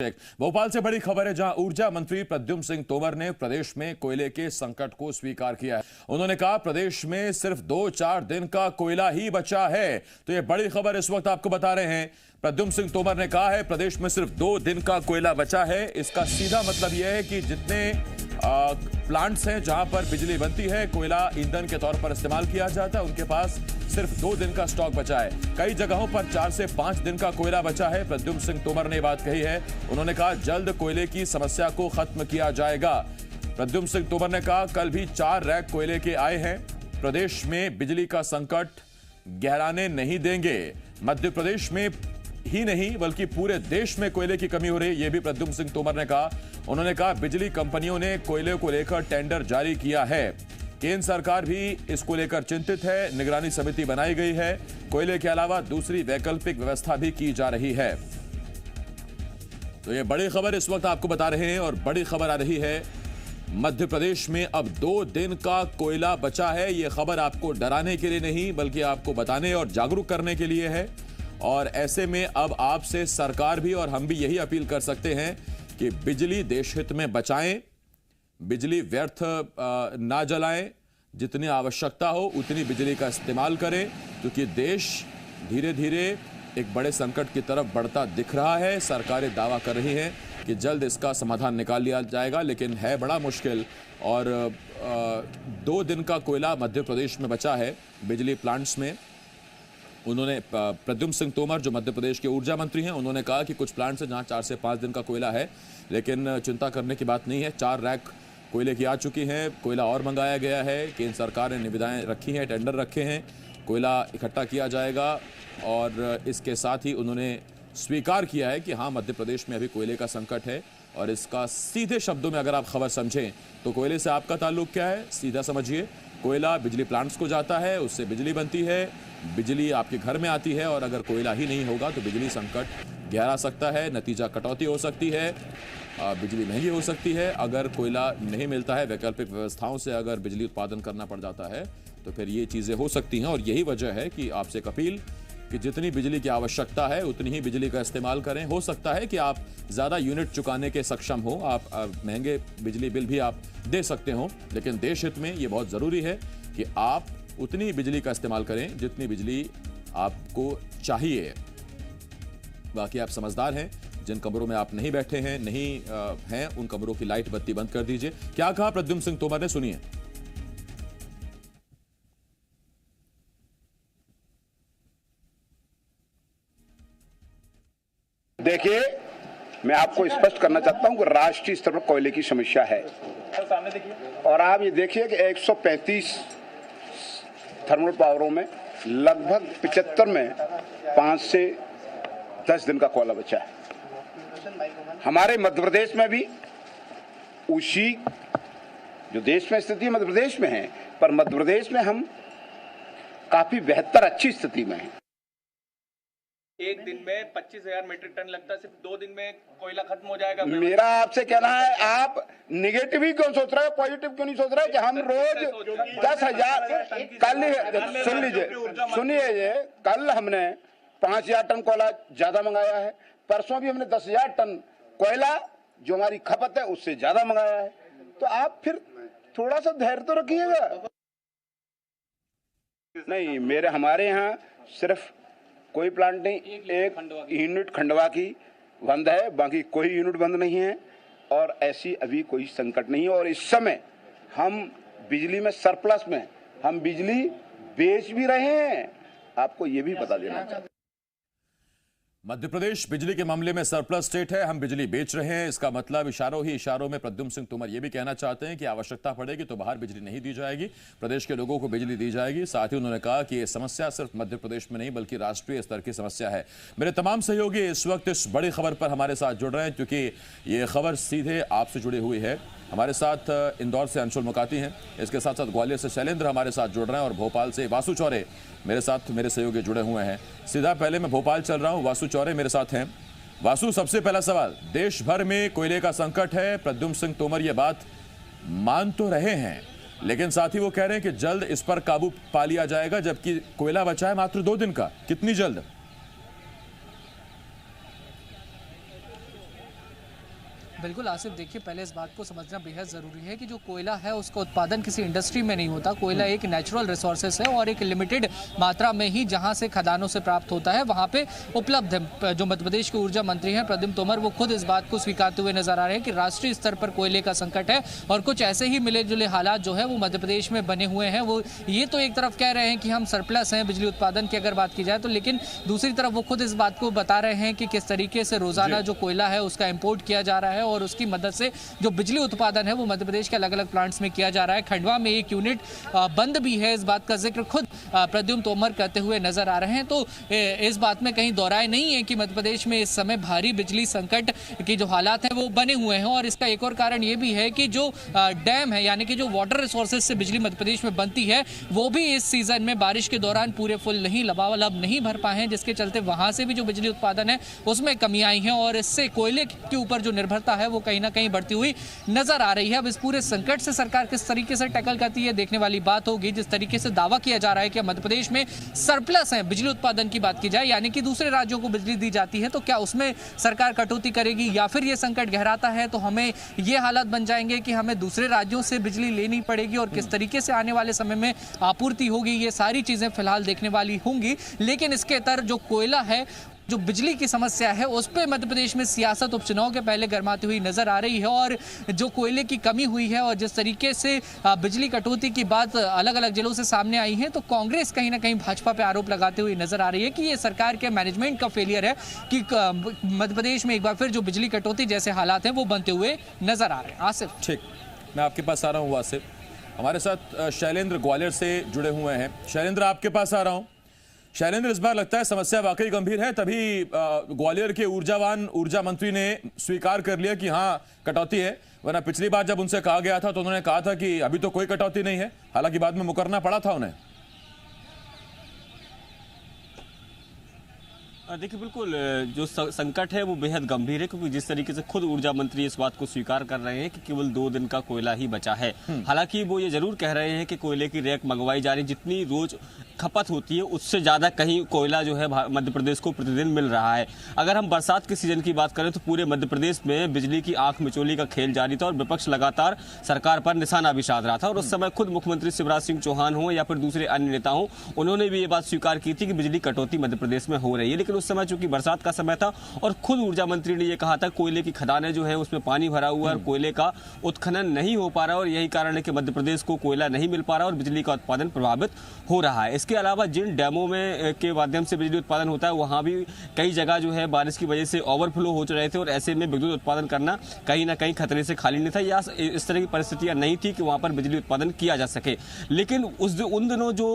भोपाल से बड़ी खबर है, जहां ऊर्जा मंत्री प्रद्युम्न सिंह तोमर ने प्रदेश में कोयले के संकट को स्वीकार किया है। उन्होंने कहा प्रदेश में सिर्फ 2-4 दिन का कोयला ही बचा है। तो ये बड़ी खबर इस वक्त आपको बता रहे हैं। प्रद्युम्न सिंह तोमर ने कहा है प्रदेश में सिर्फ 2 दिन का कोयला बचा है। इसका सीधा मतलब यह है कि जितने प्लांट्स हैं जहां पर बिजली बनती है, कोयला ईंधन के तौर पर इस्तेमाल किया जाता है, उनके पास सिर्फ 2 दिन का स्टॉक बचा है। कई जगहों पर 4 से 5 दिन का कोयला बचा है। प्रद्युम्न सिंह तोमर ने बात कही है। उन्होंने कहा जल्द कोयले की समस्या को खत्म किया जाएगा। प्रद्युम्न सिंह तोमर ने कहा कल भी 4 रैक कोयले के आए हैं। प्रदेश में बिजली का संकट गहराने नहीं देंगे। मध्य प्रदेश में ही नहीं बल्कि पूरे देश में कोयले की कमी हो रही है, यह भी प्रद्युम्न सिंह तोमर ने कहा। उन्होंने कहा बिजली कंपनियों ने कोयले को लेकर टेंडर जारी किया है। केंद्र सरकार भी इसको लेकर चिंतित है। निगरानी समिति बनाई गई है। कोयले के अलावा दूसरी वैकल्पिक व्यवस्था भी की जा रही है। तो ये बड़ी खबर इस वक्त आपको बता रहे हैं। और बड़ी खबर आ रही है मध्य प्रदेश में अब 2 दिन का कोयला बचा है। यह खबर आपको डराने के लिए नहीं बल्कि आपको बताने और जागरूक करने के लिए है। और ऐसे में अब आपसे सरकार भी और हम भी यही अपील कर सकते हैं कि बिजली देश हित में बचाएं, बिजली व्यर्थ ना जलाएं, जितनी आवश्यकता हो उतनी बिजली का इस्तेमाल करें, क्योंकि देश धीरे धीरे एक बड़े संकट की तरफ बढ़ता दिख रहा है। सरकारें दावा कर रही हैं कि जल्द इसका समाधान निकाल लिया जाएगा, लेकिन है बड़ा मुश्किल। और 2 दिन का कोयला मध्य प्रदेश में बचा है बिजली प्लांट्स में। उन्होंने प्रद्युम्न सिंह तोमर जो मध्य प्रदेश के ऊर्जा मंत्री हैं, उन्होंने कहा कि कुछ प्लांट्स हैं जहां 4 से 5 दिन का कोयला है, लेकिन चिंता करने की बात नहीं है। 4 रैक कोयले की आ चुकी हैं। कोयला और मंगाया गया है। केंद्र सरकार ने निविदाएं रखी हैं, टेंडर रखे हैं, कोयला इकट्ठा किया जाएगा। और इसके साथ ही उन्होंने स्वीकार किया है कि हाँ, मध्य प्रदेश में अभी कोयले का संकट है। और इसका सीधे शब्दों में अगर आप खबर समझें तो कोयले से आपका ताल्लुक क्या है, सीधा समझिए। कोयला बिजली प्लांट्स को जाता है, उससे बिजली बनती है, बिजली आपके घर में आती है। और अगर कोयला ही नहीं होगा तो बिजली संकट गहरा सकता है, नतीजा कटौती हो सकती है, बिजली महंगी हो सकती है। अगर कोयला नहीं मिलता है, वैकल्पिक व्यवस्थाओं से अगर बिजली उत्पादन करना पड़ जाता है तो फिर ये चीज़ें हो सकती हैं। और यही वजह है कि आपसे एक अपील कि जितनी बिजली की आवश्यकता है उतनी ही बिजली का इस्तेमाल करें। हो सकता है कि आप ज़्यादा यूनिट चुकाने के सक्षम हो, आप महंगे बिजली बिल भी आप दे सकते हो, लेकिन देश हित में ये बहुत ज़रूरी है कि आप उतनी ही बिजली का इस्तेमाल करें जितनी बिजली आपको चाहिए। बाकी आप समझदार हैं। जिन कमरों में आप नहीं बैठे हैं, नहीं हैं, उन कमरों की लाइट बत्ती बंद कर दीजिए। क्या कहा प्रद्युम्न सिंह तोमर ने, सुनिए। देखिए, मैं आपको स्पष्ट करना चाहता हूं कि राष्ट्रीय स्तर पर कोयले की समस्या है। और आप ये देखिए कि 135 थर्मल पावरों में लगभग 75 में 5 से 10 दिन का कोयला बचा है। हमारे मध्य प्रदेश में भी उसी जो देश में स्थिति मध्य प्रदेश में है, पर मध्य प्रदेश में हम काफी बेहतर अच्छी स्थिति में हैं। एक दिन में 25,000 मीट्रिक टन लगता है, सिर्फ 2 दिन में कोयला खत्म हो जाएगा। मेरा आपसे कहना है, आप निगेटिव ही क्यों सोच रहे हो, पॉजिटिव क्यों नहीं सोच रहे कि हम रोज 10,000 कल सुनिए ये कल हमने 5,000 टन कोयला ज्यादा मंगाया है। परसों भी हमने 10,000 टन कोयला जो हमारी खपत है उससे ज्यादा मंगाया है। तो आप फिर थोड़ा सा धैर्य तो रखिएगा। नहीं, हमारे यहाँ सिर्फ कोई प्लांट नहीं, एक यूनिट खंडवा की बंद है, बाकी कोई यूनिट बंद नहीं है। और ऐसी अभी कोई संकट नहीं है। और इस समय हम बिजली में सरप्लस में, हम बिजली बेच भी रहे हैं। आपको ये भी बता देना चाहिए। मध्य प्रदेश बिजली के मामले में सरप्लस स्टेट है, हम बिजली बेच रहे हैं। इसका मतलब इशारों ही इशारों में प्रद्युम्न सिंह तोमर यह भी कहना चाहते हैं कि आवश्यकता पड़ेगी तो बाहर बिजली नहीं दी जाएगी, प्रदेश के लोगों को बिजली दी जाएगी। साथ ही उन्होंने कहा कि यह समस्या सिर्फ मध्य प्रदेश में नहीं बल्कि राष्ट्रीय स्तर की समस्या है। मेरे तमाम सहयोगी इस वक्त इस बड़ी खबर पर हमारे साथ जुड़ रहे हैं, क्योंकि ये खबर सीधे आपसे जुड़ी हुई है। हमारे साथ इंदौर से अंशुल मुकाती हैं, इसके साथ साथ ग्वालियर से शैलेंद्र हमारे साथ जुड़ रहे हैं, और भोपाल से वासु चौरे मेरे साथ मेरे सहयोगी जुड़े हुए हैं। सीधा पहले मैं भोपाल चल रहा हूं, वासु चौरे मेरे साथ हैं। वासु, सबसे पहला सवाल, देश भर में कोयले का संकट है। प्रद्युम्न सिंह तोमर ये बात मान तो रहे हैं, लेकिन साथ ही वो कह रहे हैं कि जल्द इस पर काबू पा लिया जाएगा, जबकि कोयला बचा है मात्र 2 दिन का। कितनी जल्द? बिल्कुल आसिफ, देखिए पहले इस बात को समझना बेहद ज़रूरी है कि जो कोयला है उसका उत्पादन किसी इंडस्ट्री में नहीं होता। कोयला एक नेचुरल रिसोर्सेस है और एक लिमिटेड मात्रा में ही जहां से खदानों से प्राप्त होता है वहां पे उपलब्ध है। जो मध्य प्रदेश के ऊर्जा मंत्री हैं प्रद्युम्न तोमर, वो खुद इस बात को स्वीकारते हुए नजर आ रहे हैं कि राष्ट्रीय स्तर पर कोयले का संकट है और कुछ ऐसे ही मिले जुले हालात जो है वो मध्य प्रदेश में बने हुए हैं। वो ये तो एक तरफ कह रहे हैं कि हम सरप्लस हैं बिजली उत्पादन की अगर बात की जाए तो, लेकिन दूसरी तरफ वो खुद इस बात को बता रहे हैं कि किस तरीके से रोजाना जो कोयला है उसका इंपोर्ट किया जा रहा है और उसकी मदद से जो बिजली उत्पादन है वो मध्य प्रदेश के अलग अलग प्लांट्स में किया जा रहा है। खंडवा में एक यूनिट बंद भी है, इस बात का जिक्र खुद प्रद्युम्न तोमर करते हुए नजर आ रहे हैं। तो इस बात में कहीं दौराय नहीं है कि मध्य प्रदेश में इस समय भारी बिजली संकट की जो हालात हैं वो बने हुए हैं। और इसका एक और कारण ये भी है कि जो डैम है यानी कि जो वाटर रिसोर्सेज से बिजली मध्य प्रदेश में बनती है वो भी इस सीजन में बारिश के दौरान पूरे फुल नहीं लबालब नहीं भर पाए हैं, जिसके चलते वहां से भी जो बिजली उत्पादन है उसमें कमी आई है और इससे कोयले के ऊपर जो निर्भरता है वो कहीं ना कहीं बढ़ती हुई नजर आ रही है। अब इस पूरे संकट से सरकार किस तरीके से टैकल करती है देखने वाली बात होगी। जिस तरीके से दावा किया जा रहा है कि मध्य प्रदेश में सरप्लस है बिजली उत्पादन की बात की जाए यानी कि दूसरे राज्यों को बिजली दी जाती है, तो क्या उसमें सरकार कटौती करेगी या फिर ये संकट गहराता है तो हमें ये हालात बन जाएंगे कि हमें दूसरे राज्यों से बिजली लेनी पड़ेगी और किस तरीके से आने वाले समय में आपूर्ति होगी, ये सारी चीजें फिलहाल देखने वाली होंगी। लेकिन इसके तर जो कोयला है, जो बिजली की समस्या है उस पर मध्य प्रदेश में सियासत उपचुनाव के पहले गर्माती हुई नजर आ रही है और जो कोयले की कमी हुई है और जिस तरीके से बिजली कटौती की बात अलग अलग जिलों से सामने आई है तो कांग्रेस कहीं ना कहीं भाजपा पे आरोप लगाते हुए नजर आ रही है कि ये सरकार के मैनेजमेंट का फेलियर है कि मध्य प्रदेश में एक बार फिर जो बिजली कटौती जैसे हालात हैं वो बनते हुए नजर आ रहे हैं। आसिफ, ठीक, मैं आपके पास आ रहा हूँ। आसिफ, हमारे साथ शैलेंद्र ग्वालियर से जुड़े हुए हैं। शैलेंद्र, आपके पास आ रहा हूँ। शैलेंद्र, इस बार लगता है समस्या वाकई गंभीर है, तभी ग्वालियर के ऊर्जा मंत्री ने स्वीकार कर लिया कि हाँ कटौती है, वरना पिछली बार जब उनसे कहा गया था तो उन्होंने कहा था कि अभी तो कोई कटौती नहीं है, हालांकि बाद में मुकरना पड़ा था उन्हें। देखिए, बिल्कुल जो संकट है वो बेहद गंभीर है क्योंकि जिस तरीके से खुद ऊर्जा मंत्री इस बात को स्वीकार कर रहे हैं कि केवल 2 दिन का कोयला ही बचा है। हालांकि वो ये जरूर कह रहे हैं कि कोयले की रैक मंगवाई जा रही, जितनी रोज खपत होती है उससे ज़्यादा कहीं कोयला जो है मध्य प्रदेश को प्रतिदिन मिल रहा है। अगर हम बरसात के सीजन की बात करें तो पूरे मध्य प्रदेश में बिजली की आंख मिचोली का खेल जारी था और विपक्ष लगातार सरकार पर निशाना भी साध रहा था। और उस समय खुद मुख्यमंत्री शिवराज सिंह चौहान हो या फिर दूसरे अन्य नेता हो, उन्होंने भी ये बात स्वीकार की थी कि बिजली कटौती मध्य प्रदेश में हो रही है। लेकिन उस समय चूंकि बरसात का समय था और खुद ऊर्जा मंत्री ने यह कहा था कोयले की खदानें जो है उसमें पानी भरा हुआ है और कोयले का उत्खनन नहीं हो पा रहा और यही कारण है कि मध्य प्रदेश को कोयला नहीं मिल पा रहा और बिजली का उत्पादन प्रभावित हो रहा है। इसके अलावा जिन डैमों में के माध्यम से बिजली उत्पादन होता है वहां भी कई जगह जो है बारिश की वजह से ओवरफ्लो हो रहे थे और ऐसे में विद्युत उत्पादन करना कहीं ना कहीं खतरे से खाली नहीं था या इस तरह की परिस्थितियां नहीं थी कि वहां पर बिजली उत्पादन किया जा सके। लेकिन उन दिनों जो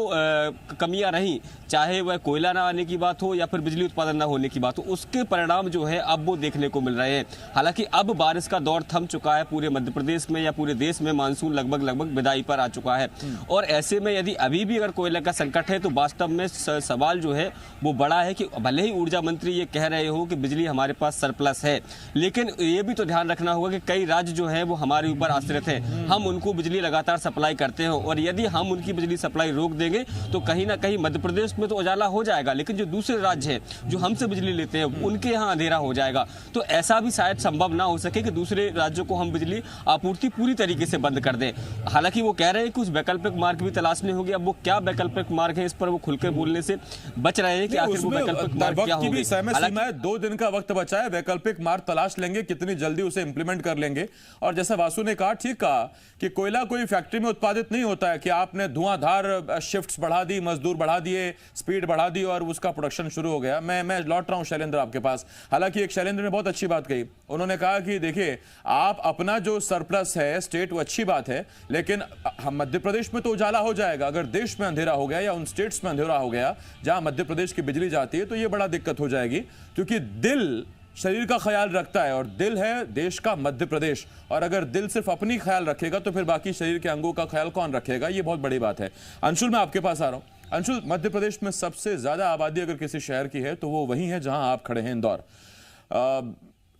कमियां रही, चाहे वह कोयला ना आने की बात हो या फिर बिजली उत्पादन ना होने की बात हो, उसके परिणाम जो है अब वो देखने को मिल रहे हैं। हालांकि अब बारिश का दौर थम चुका है पूरे मध्य प्रदेश में या पूरे देश में, मानसून लगभग विदाई पर आ चुका है और ऐसे में यदि अभी भी अगर कोयला का संकट है तो वास्तव में सवाल जो है वो बड़ा है कि भले ही ऊर्जा मंत्री ये कह रहे हो कि बिजली हमारे पास सरप्लस है, लेकिन ये भी तो ध्यान रखना होगा कि कई राज्य जो है वो हमारे ऊपर आश्रित हैं, हम उनको बिजली लगातार सप्लाई करते हैं और यदि हम उनकी बिजली सप्लाई रोक देंगे तो कहीं ना कहीं मध्य प्रदेश में तो उजाला हो जाएगा, लेकिन जो दूसरे राज्य हैं जो हमसे बिजली लेते हैं उनके यहाँ अंधेरा हो जाएगा। तो ऐसा भी शायद संभव ना हो सके कि दूसरे राज्यों को हम बिजली आपूर्ति पूरी तरीके से बंद कर दें। हालांकि वो कह रहे हैं कि कुछ वैकल्पिक मार्ग भी तलाशने होंगे। अब वो क्या वैकल्पिक मार्ग है इस पर वो खुलकर बोलने से बच रहे हैं कि आखिर वो वैकल्पिक मार्ग क्या होंगे। 2 दिन का वक्त बचा है, वैकल्पिक मार्ग तलाश लेंगे, कितनी जल्दी उसे इंप्लीमेंट कर लेंगे। और जैसा वासु ने कहा, ठीक कहा कि कोयला कोई फैक्ट्री में उत्पादित नहीं होता है कि आपने धुआंधार शिफ्ट्स बढ़ा दी, मजदूर बढ़ा दिए, स्पीड बढ़ा दी और उसका प्रोडक्शन शुरू हो गया। मैं लौट रहा हूं शैलेंद्र आपके पास। हालांकि एक शैलेंद्र ने बहुत अच्छी बात कही, उन्होंने कहा कि देखिए आप अपना जो सरप्लस है स्टेट वो अच्छी बात है, लेकिन हम मध्य प्रदेश में तो उजाला हो जाएगा। अगर देश में अंधेरा हो गया या उन स्टेट्स में अंधेरा हो गया जहां मध्य प्रदेश की बिजली जाती है तो ये बड़ा दिक्कत हो जाएगी, क्योंकि दिल शरीर का ख्याल रखता है और दिल है देश का मध्य प्रदेश। और अगर दिल सिर्फ अपनी ख्याल रखेगा तो फिर बाकी शरीर के अंगों का ख्याल कौन रखेगा, ये बहुत बड़ी बात है। अंशुल, मैं आपके पास आ रहा हूं। अंशुल, मध्य प्रदेश में सबसे ज्यादा आबादी अगर किसी शहर की है तो वो वही है जहां आप खड़े हैं, इंदौर।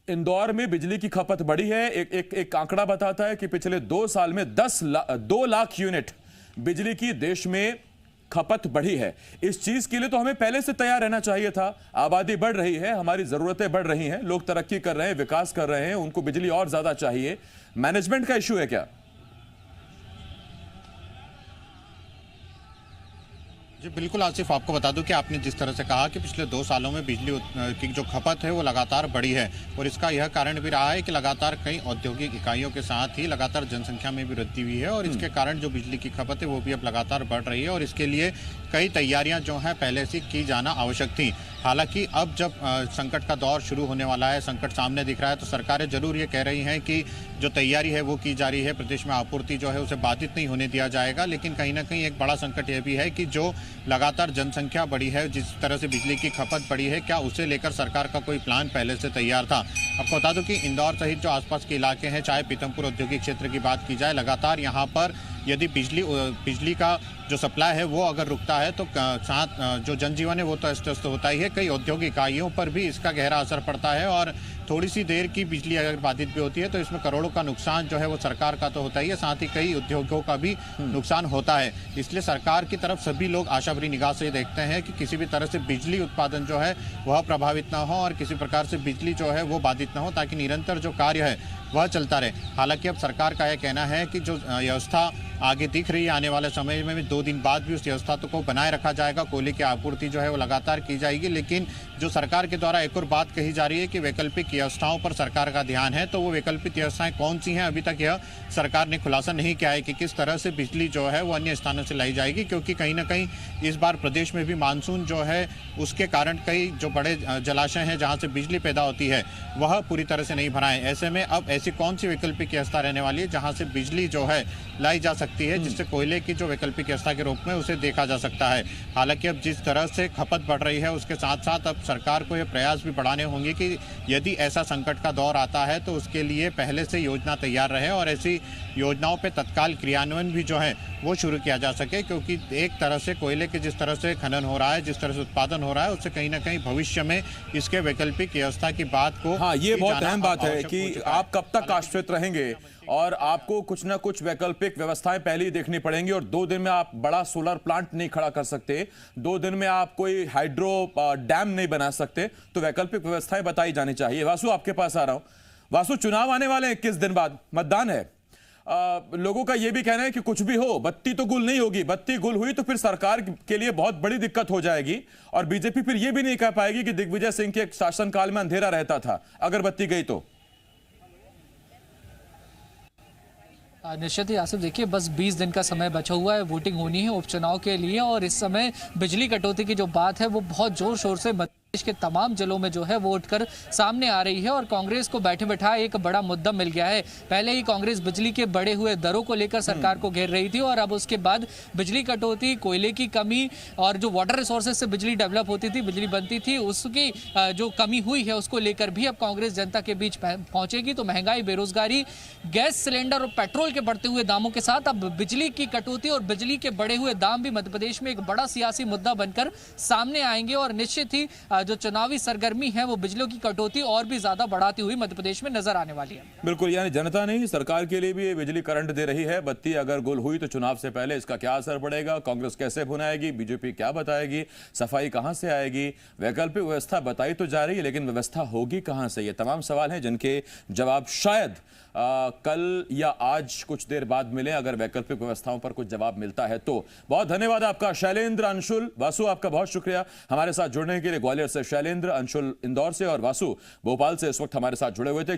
इंदौर में बिजली की खपत बढ़ी है। एक आंकड़ा बताता है कि पिछले 2 साल में 2 लाख यूनिट बिजली की देश में खपत बढ़ी है। इस चीज के लिए तो हमें पहले से तैयार रहना चाहिए था। आबादी बढ़ रही है, हमारी जरूरतें बढ़ रही हैं, लोग तरक्की कर रहे हैं, विकास कर रहे हैं, उनको बिजली और ज्यादा चाहिए। मैनेजमेंट का इश्यू है क्या? जी बिल्कुल आसिफ, आपको बता दूं कि आपने जिस तरह से कहा कि पिछले 2 सालों में बिजली की जो खपत है वो लगातार बढ़ी है, और इसका यह कारण भी रहा है कि लगातार कई औद्योगिक इकाइयों के साथ ही लगातार जनसंख्या में भी वृद्धि हुई है, और इसके कारण जो बिजली की खपत है वो भी अब लगातार बढ़ रही है, और इसके लिए कई तैयारियां जो हैं पहले से की जाना आवश्यक थी। हालांकि अब जब संकट का दौर शुरू होने वाला है, संकट सामने दिख रहा है, तो सरकारें जरूर ये कह रही हैं कि जो तैयारी है वो की जा रही है, प्रदेश में आपूर्ति जो है उसे बाधित नहीं होने दिया जाएगा। लेकिन कहीं ना कहीं एक बड़ा संकट यह भी है कि जो लगातार जनसंख्या बढ़ी है, जिस तरह से बिजली की खपत बढ़ी है, क्या उसे लेकर सरकार का कोई प्लान पहले से तैयार था? आपको बता दूं कि इंदौर सहित जो आसपास के इलाके हैं, चाहे पीतमपुर औद्योगिक क्षेत्र की बात की जाए, लगातार यहाँ पर यदि बिजली का जो सप्लाई है वो अगर रुकता है तो साथ जो जनजीवन है वो तो अस्त व्यस्त होता ही है, कई औद्योगिक इकाइयों पर भी इसका गहरा असर पड़ता है, और थोड़ी सी देर की बिजली अगर बाधित भी होती है तो इसमें करोड़ों का नुकसान जो है वो सरकार का तो होता ही है, साथ ही कई उद्योगों का भी नुकसान होता है। इसलिए सरकार की तरफ सभी लोग आशा भरी निगाह से देखते हैं कि किसी भी तरह से बिजली उत्पादन जो है वह प्रभावित ना हो, और किसी प्रकार से बिजली जो है वो बाधित ना हो, ताकि निरंतर जो कार्य है वह चलता रहे। हालांकि अब सरकार का यह कहना है कि जो व्यवस्था आगे दिख रही है, आने वाले समय में भी 2 दिन बाद भी उस व्यवस्था को बनाए रखा जाएगा, कोयले की आपूर्ति जो है वो लगातार की जाएगी। लेकिन जो सरकार के द्वारा एक और बात कही जा रही है कि वैकल्पिक व्यवस्थाओं पर सरकार का ध्यान है, तो वो वैकल्पिक व्यवस्थाएं कौन सी हैं, अभी तक यह सरकार ने खुलासा नहीं किया है कि किस तरह से बिजली जो है वो अन्य स्थानों से लाई जाएगी, क्योंकि कहीं ना कहीं इस बार प्रदेश में भी मानसून जो है उसके कारण कई जो बड़े जलाशय हैं जहाँ से बिजली पैदा होती है वह पूरी तरह से नहीं भरा है। ऐसे में अब ऐसी कौन सी वैकल्पिक व्यवस्था रहने वाली है जहाँ से बिजली जो है लाई जा सकती है, जिससे कोयले की जो वैकल्पिक व्यवस्था के रूप में उसे देखा जा सकता है। हालांकि अब जिस तरह से खपत बढ़ रही है उसके साथ साथ अब सरकार को ये प्रयास भी बढ़ाने होंगे कि यदि ऐसा संकट का दौर आता है तो उसके लिए पहले से योजना तैयार रहे, और ऐसी योजनाओं पे तत्काल क्रियान्वयन भी जो है वो शुरू किया जा सके, क्योंकि एक तरह से कोयले के जिस तरह से खनन हो रहा है, जिस तरह से उत्पादन हो रहा है, उससे कहीं ना कहीं भविष्य में इसके वैकल्पिक व्यवस्था की बात को ये बहुत अहम बात है कि आप कब तक आश्रित रहेंगे, और आपको कुछ ना कुछ वैकल्पिक व्यवस्थाएं पहले ही देखनी पड़ेंगी। और 2 दिन में आप बड़ा सोलर प्लांट नहीं खड़ा कर सकते, 2 दिन में आप कोई हाइड्रो डैम नहीं बना सकते, तो वैकल्पिक व्यवस्थाएं बताई जानी चाहिए। वासु, आपके पास आ रहा हूं। वासु, चुनाव आने वाले हैं, 21 दिन बाद मतदान है। लोगों का यह भी कहना है कि कुछ भी हो, बत्ती तो गुल नहीं होगी। बत्ती गुल हुई तो फिर सरकार के लिए बहुत बड़ी दिक्कत हो जाएगी, और बीजेपी फिर यह भी नहीं कह पाएगी कि दिग्विजय सिंह के शासनकाल में अंधेरा रहता था, अगर बत्ती गई तो। निश्चित ही आसिफ, देखिए बस 20 दिन का समय बचा हुआ है, वोटिंग होनी है उपचुनाव के लिए, और इस समय बिजली कटौती की जो बात है वो बहुत जोर शोर से देश के तमाम जिलों में जो है वो उठकर सामने आ रही है, और कांग्रेस को बैठे बैठाए एक बड़ा मुद्दा मिल गया है। पहले ही कांग्रेस बिजली के बढ़े हुए दरों को लेकर सरकार को घेर रही थी, और अब उसके बाद बिजली कटौती, कोयले की कमी, और जो वाटर रिसोर्सेज से बिजली डेवलप होती थी, बिजली बनती थी, उसकी जो कमी हुई है उसको लेकर भी अब कांग्रेस जनता के बीच पहुंचेगी। तो महंगाई, बेरोजगारी, गैस सिलेंडर और पेट्रोल के बढ़ते हुए दामों के साथ अब बिजली की कटौती और बिजली के बढ़े हुए दाम भी मध्य प्रदेश में एक बड़ा सियासी मुद्दा बनकर सामने आएंगे, और निश्चित ही जो चुनावी सरगर्मी है वो बिजली की कटौती और भी ज्यादा बढ़ाती हुई मध्य प्रदेश में नजर आने वाली है। बिल्कुल, यानी जनता नहीं, सरकार के लिए भी ये बिजली करंट दे रही है। बत्ती अगर गुल हुई तो चुनाव से पहले इसका क्या असर पड़ेगा, कांग्रेस कैसे भुनाएगी, बीजेपी क्या बताएगी, सफाई कहां से आएगी, वैकल्पिक व्यवस्था बताई तो जा रही है, लेकिन व्यवस्था होगी कहां से? ये तमाम सवाल हैं जिनके जवाब शायद कल या आज कुछ देर बाद मिले, अगर वैकल्पिक व्यवस्थाओं पर कुछ जवाब मिलता है तो। बहुत धन्यवाद आपका शैलेंद्र, अंशुल, वासु, आपका बहुत शुक्रिया हमारे साथ जुड़ने के लिए। ग्वालियर से शैलेंद्र, अंशुल इंदौर से, और वासु भोपाल से इस वक्त हमारे साथ जुड़े हुए थे।